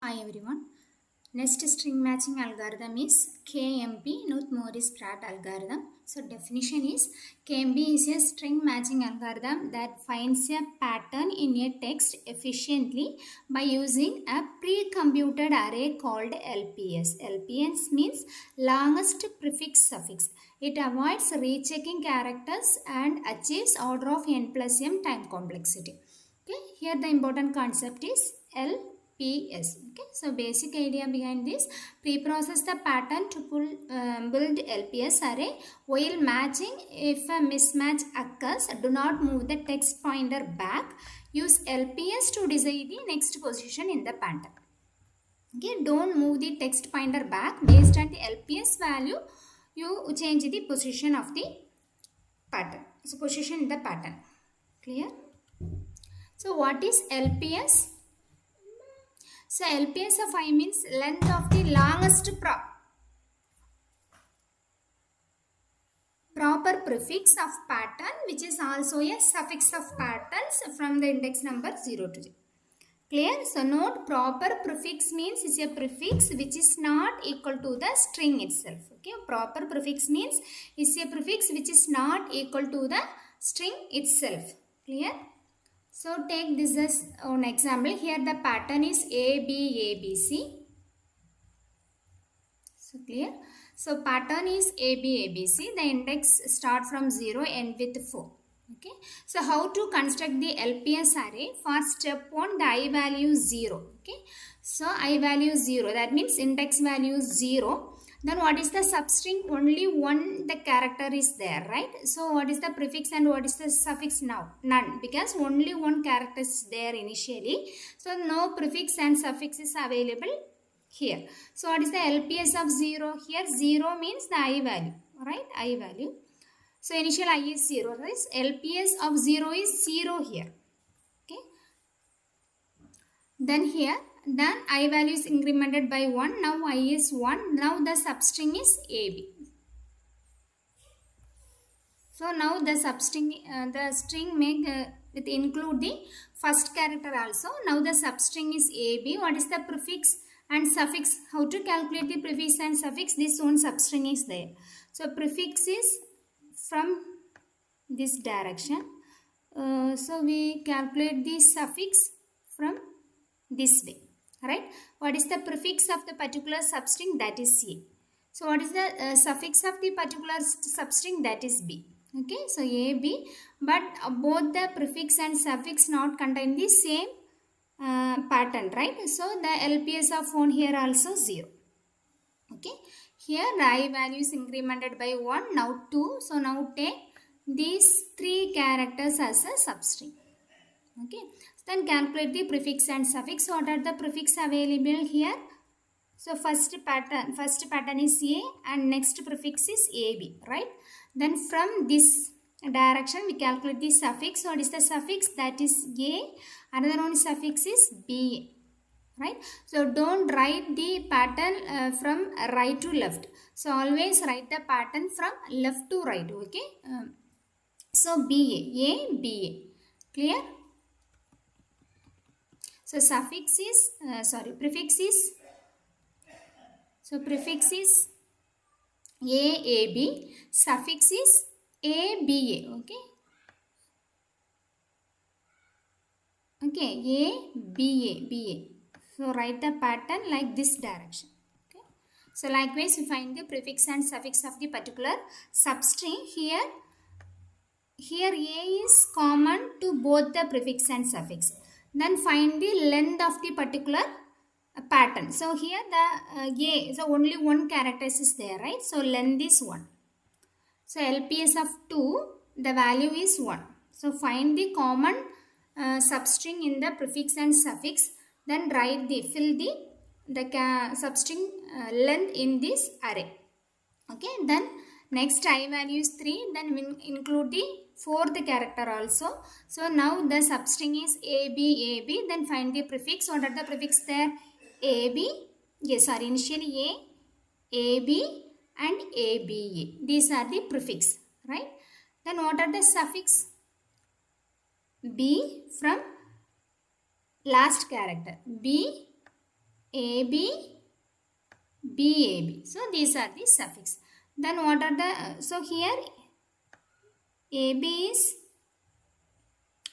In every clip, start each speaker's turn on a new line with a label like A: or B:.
A: Hi everyone. Next string matching algorithm is KMP, Knuth-Morris-Pratt algorithm. So definition is KMP is a string matching algorithm that finds a pattern in a text efficiently by using a pre-computed array called LPS. LPS means longest prefix suffix. It avoids rechecking characters and achieves order of n plus m time complexity. Okay, here the important concept is LPS. Okay, so basic idea behind this: pre-process the pattern to build LPS array while matching. If a mismatch occurs, do not move the text pointer back. Use LPS to decide the next position in the pattern. Okay, don't move the text pointer back. Based on the LPS value, you change the position of the pattern. So position in the pattern. Clear? So what is LPS? So LPS of I means length of the longest proper prefix of pattern, which is also a suffix of patterns from the index number 0 to 0. Clear? So note, proper prefix means is a prefix which is not equal to the string itself. Okay, proper prefix means is a prefix which is not equal to the string itself. Clear? So take this as an example. Here the pattern is ABABC. So clear? So pattern is ABABC. The index start from 0 end with 4. Okay. So how to construct the LPS array? For step 1, the I value 0. Okay. So I value 0. That means index value 0. Then what is the substring? Only one the character is there, right? So what is the prefix and what is the suffix now? None, because only one character is there initially. So no prefix and suffix is available here. So what is the LPS of 0? Here 0 means the I value, right? I value. So initial I is 0, right? LPS of 0 is 0 here. Okay. Then here, then I value is incremented by 1. Now I is 1. Now the substring is AB. So now the substring, the string make it include the first character also. Now the substring is AB. What is the prefix and suffix? How to calculate the prefix and suffix? This one substring is there. So prefix is from this direction. So we calculate the suffix from this way, right? What is the prefix of the particular substring? That is A. So what is the suffix of the particular substring? That is B. Okay, so A, B, but both the prefix and suffix not contain the same pattern, right? So the LPS of 1 here also 0. Okay, here the I value is incremented by 1, now 2. So now take these 3 characters as a substring. Okay, then calculate the prefix and suffix. What are the prefix available here? So first pattern is A and next prefix is AB, right? Then from this direction we calculate the suffix. What is the suffix? That is A. Another one suffix is BA, right? So don't write the pattern from right to left. So always write the pattern from left to right. Okay. So BA, clear? So suffix is prefix is. So prefix is AAB, suffix is ABA. Okay. Okay, BA. So write the pattern like this direction. Okay. So likewise, we find the prefix and suffix of the particular substring. Here A is common to both the prefix and suffix. Then find the length of the particular pattern. So here the A, so only one character is there, right? So length is 1. So LPS of 2, the value is 1. So find the common substring in the prefix and suffix. Then fill the substring length in this array. Okay. Then next I value is 3. Then we include the 4th character also. So now the substring is AB. Then find the prefix. What are the prefix there? AB. Yes, sorry. Initially A, AB and ABA. These are the prefix, right? Then what are the suffix? B from last character. B AB, BAB. So these are the suffix. Then what are the, so here AB is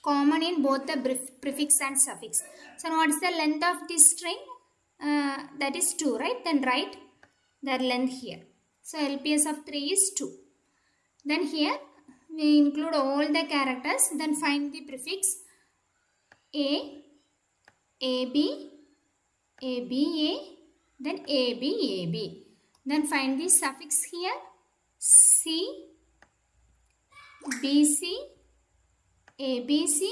A: common in both the prefix and suffix. So what is the length of this string? That is 2, right? Then write the length here. So LPS of 3 is 2. Then here we include all the characters. Then find the prefix A, AB, ABA, then AB. Then find the suffix here C, BC, ABC,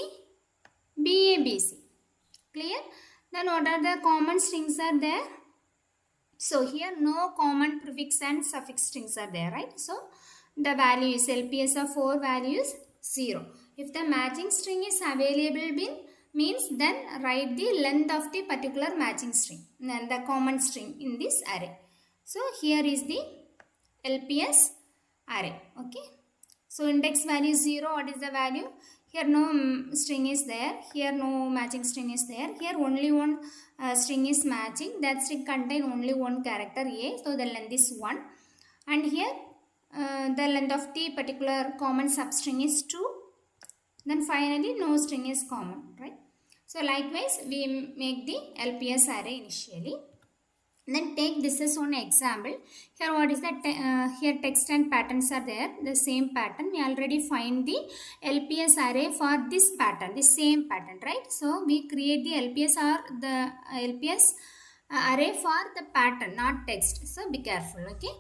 A: BABC. Clear? Then what are the common strings are there? So here no common prefix and suffix strings are there, right? So the value is LPS of 4 values 0. If the matching string is available means then write the length of the particular matching string and the common string in this array. So here is the LPS array. Okay. So index value 0. What is the value? Here no string is there. Here no matching string is there. Here only one string is matching. That string contain only one character A. So the length is 1. And here the length of the particular common substring is 2. Then finally no string is common, right? So likewise we make the LPS array initially. Then take this as one example. Here what is that? Here text and patterns are there. The same pattern. We already find the LPS array for this pattern. The same pattern, right? So we create the LPS or the LPS array for the pattern, not text. So be careful, okay?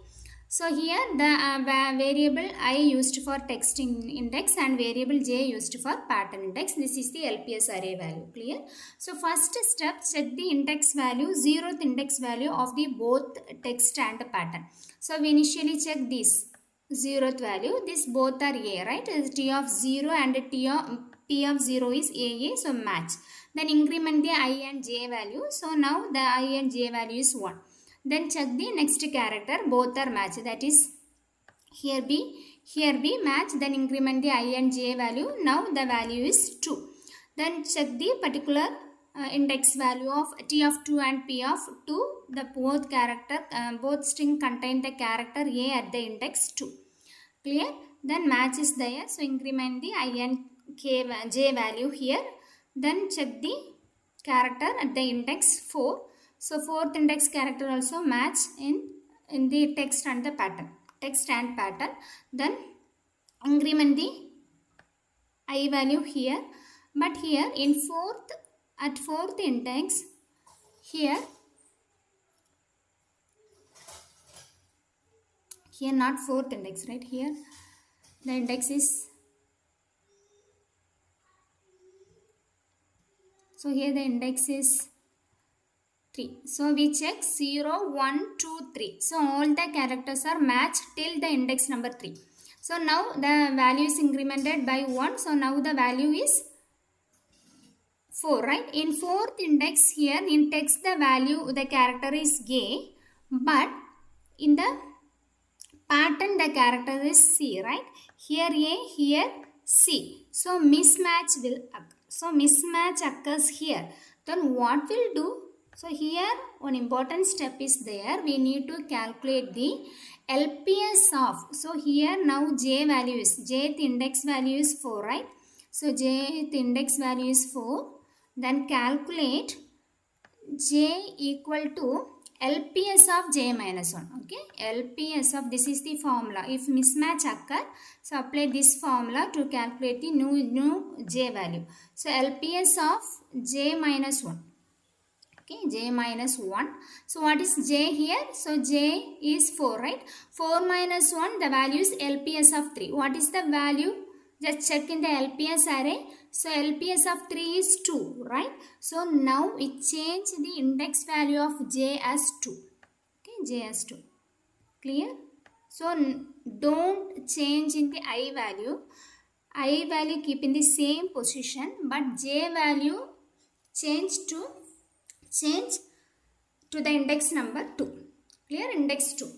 A: So here the variable I used for text index and variable j used for pattern index. This is the LPS array value. Clear? So first step, check the index value, 0th index value of the both text and pattern. So we initially check this 0th value. This both are A, right? T of 0 and P of 0 is AA. So match. Then increment the I and j value. So now the I and j value is 1. Then check the next character, both are matched, that is here B match, then increment the I and j value, now the value is 2. Then check the particular index value of T of 2 and P of 2, the both character, both string contain the character A at the index 2. Clear? Then match is there, so increment the I and j value here, then check the character at the index 4. So fourth index character also match in the text and the pattern. Text and pattern. Then increment the I value here. But here in fourth index, here not fourth index, right? Here the index is, so here the index is 3. So we check 0, 1, 2, 3. So all the characters are matched till the index number 3. So now the value is incremented by 1. So now the value is 4, right? In fourth index here in text the value, the character is A. But in the pattern the character is C, right? Here A, here C. So mismatch will occur. So mismatch occurs here. Then what will do? So here one important step is there. We need to calculate the LPS of. So here now j value is, jth index value is 4, right? So jth index value is 4. Then calculate j equal to LPS of j minus 1. Okay, LPS of, this is the formula. If mismatch occur, so apply this formula to calculate the new j value. So LPS of j minus 1. Okay, j minus 1. So what is j here? So j is 4, right? 4 minus 1, the value is LPS of 3. What is the value? Just check in the LPS array. So LPS of 3 is 2, right? So now we change the index value of j as 2. Okay, j as 2. Clear? So don't change in the I value. I value keep in the same position, but j value change to the index number 2. Clear? Index 2.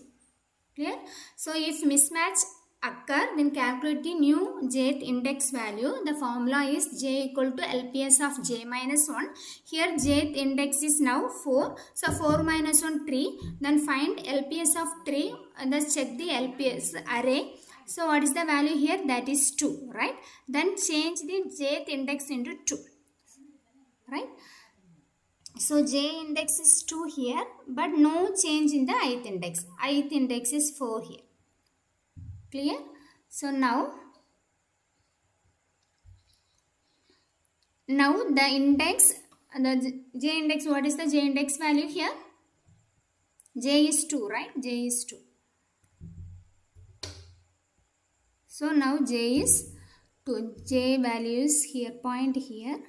A: Clear? So if mismatch occur, then calculate the new jth index value. The formula is j equal to LPS of j minus 1. Here jth index is now 4. So 4 minus 1 3. Then find LPS of 3 and then check the LPS array. So what is the value here? That is 2, right? Then change the jth index into 2, right? So j index is 2 here, but no change in the ith index. Ith index is 4 here. Clear? So now the index, the j index, what is the j index value here? J is 2, right? J is 2. So now j is 2. J value is here, point here.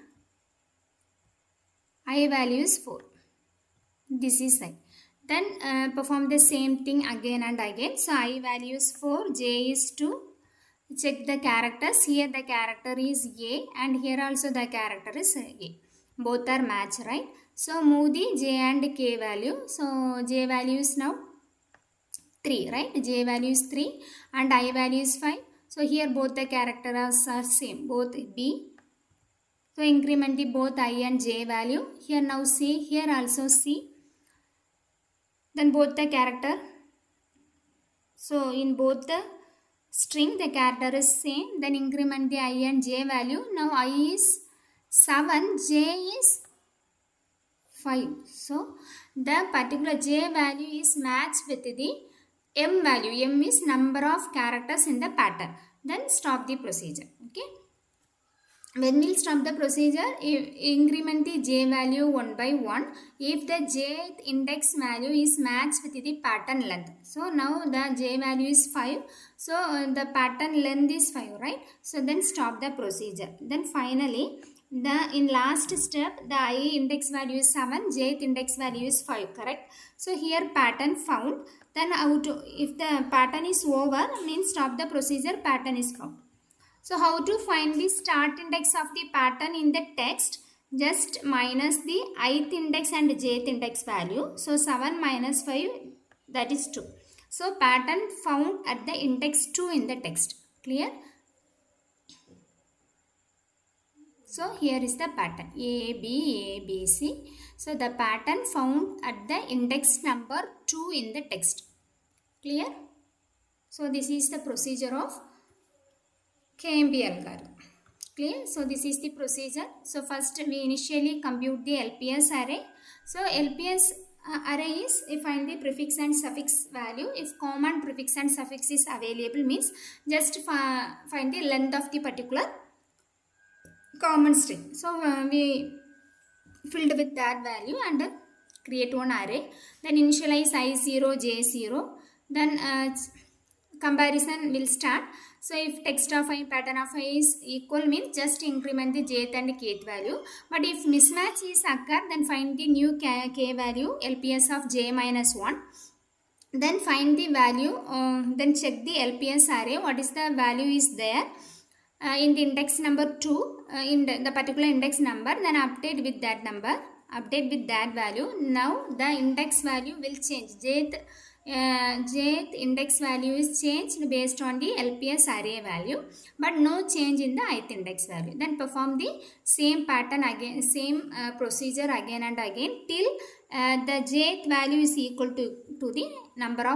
A: I value is 4. This is I. Then perform the same thing again and again. So I value is 4, j is 2. Check the characters. Here the character is A and here also the character is A. Both are match, right? So move the j and k value. So j value is now 3, right? J value is 3 and I value is 5. So here both the characters are same, both B. So increment the both I and j value. Here now C, here also C. Then both the character. So in both the string the character is same. Then increment the I and j value. Now I is 7, j is 5. So the particular j value is matched with the m value. M is number of characters in the pattern. Then stop the procedure. Okay. When we'll stop the procedure, increment the j value 1 by 1 if the jth index value is matched with the pattern length. So now the j value is 5. So the pattern length is 5, right? So then stop the procedure. Then finally, in last step, the I index value is 7, jth index value is 5, correct? So here pattern found. Then if the pattern is over, means stop the procedure, pattern is found. So how to find the start index of the pattern in the text? Just minus the ith index and jth index value. So 7 minus 5, that is 2. So pattern found at the index 2 in the text. Clear? So here is the pattern A, B, A, B, C. So the pattern found at the index number 2 in the text. Clear? So this is the procedure of KMP algorithm. Clear? So this is the procedure. So first we initially compute the LPS array. So LPS array is, we find the prefix and suffix value. If common prefix and suffix is available, means just find the length of the particular common string. So we filled with that value and create one array. Then initialize I0, J0. Then comparison will start. So if text of I, pattern of I is equal, means just increment the jth and kth value. But if mismatch is occur, then find the new k value, LPS of j minus 1. Then find the value, then check the LPS array, what is the value is there in the index number 2, in the particular index number, then update with that number, update with that value. Now the index value will change. Jth index value is changed based on the LPS array value, but no change in the ith index value. Then perform the same pattern again, same procedure again and again till the jth value is equal to the number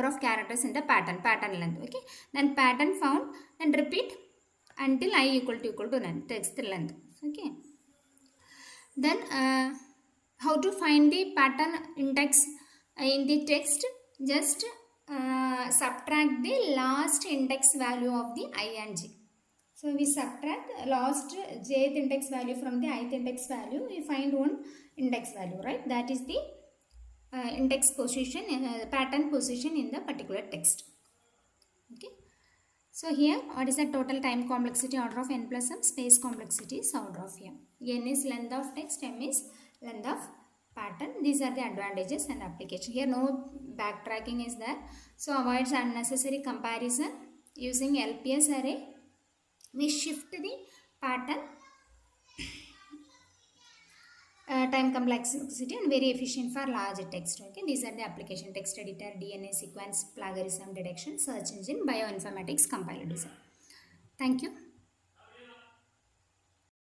A: of characters in the pattern length. Okay. Then pattern found. Then repeat until I equal to length, text length. Okay. Then how to find the pattern index in the text? Just subtract the last index value of the I and j. So we subtract last jth index value from the ith index value. We find one index value, right? That is the index position, pattern position in the particular text. Okay. So here, what is the total time complexity? Order of n plus m. Space complexity is order of m. N is length of text, m is length of pattern. These are the advantages and application. Here no backtracking is there. So avoids unnecessary comparison. Using LPS array, we shift the pattern time complexity and very efficient for large text. Okay, these are the application: text editor, DNA sequence, plagiarism detection, search engine, bioinformatics, compiler design. Thank you.